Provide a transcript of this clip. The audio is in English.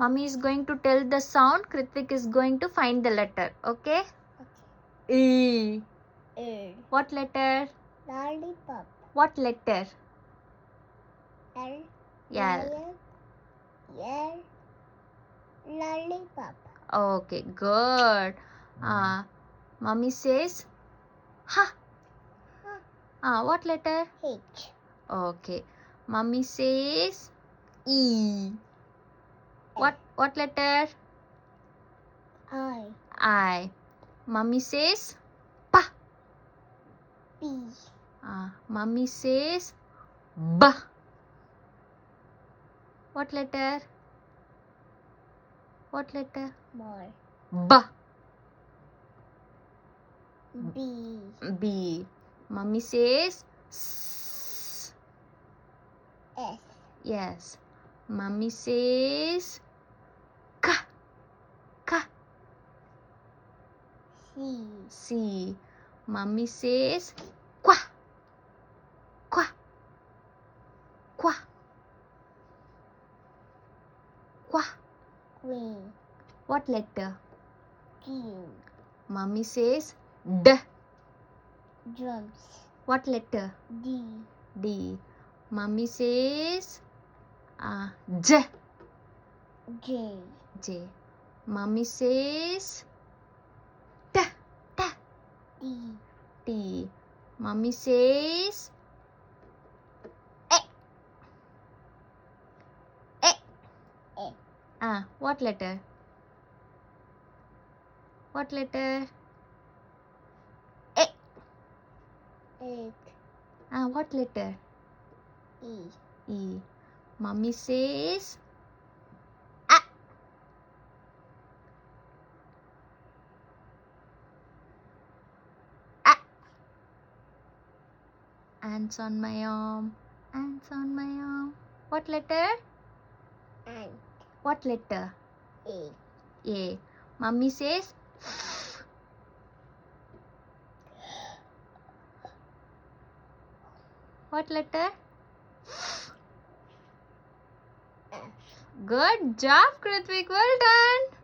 Mummy is going to tell the sound. Krithvik is going to find the letter. Okay? E. A. What letter? Lollipop. What letter? L. L. L. Lollipop. Okay, good. Mummy says ha. What letter? H. Okay. Mummy says E. What letter? I. I. Mummy says pa. B. Mummy says B. What letter? What letter? More. B. B. B. Mummy says S. S. Yes. Mummy says K. K. C. C. Mummy says Qua. Qua. Qua. Qua. Queen. What letter? King. Mummy says D. Drums. What letter? D. D. Mummy says J. J. J. Mummy says T. T. D. T. Mummy says A. A. A. What letter? What letter? A. Egg. What letter? E. E. Mummy says A. A. Ants on my arm. Ants on my arm. What letter? Ant. What letter? A. A. Mummy says what letter? F. Good job, Krithvik. Well done.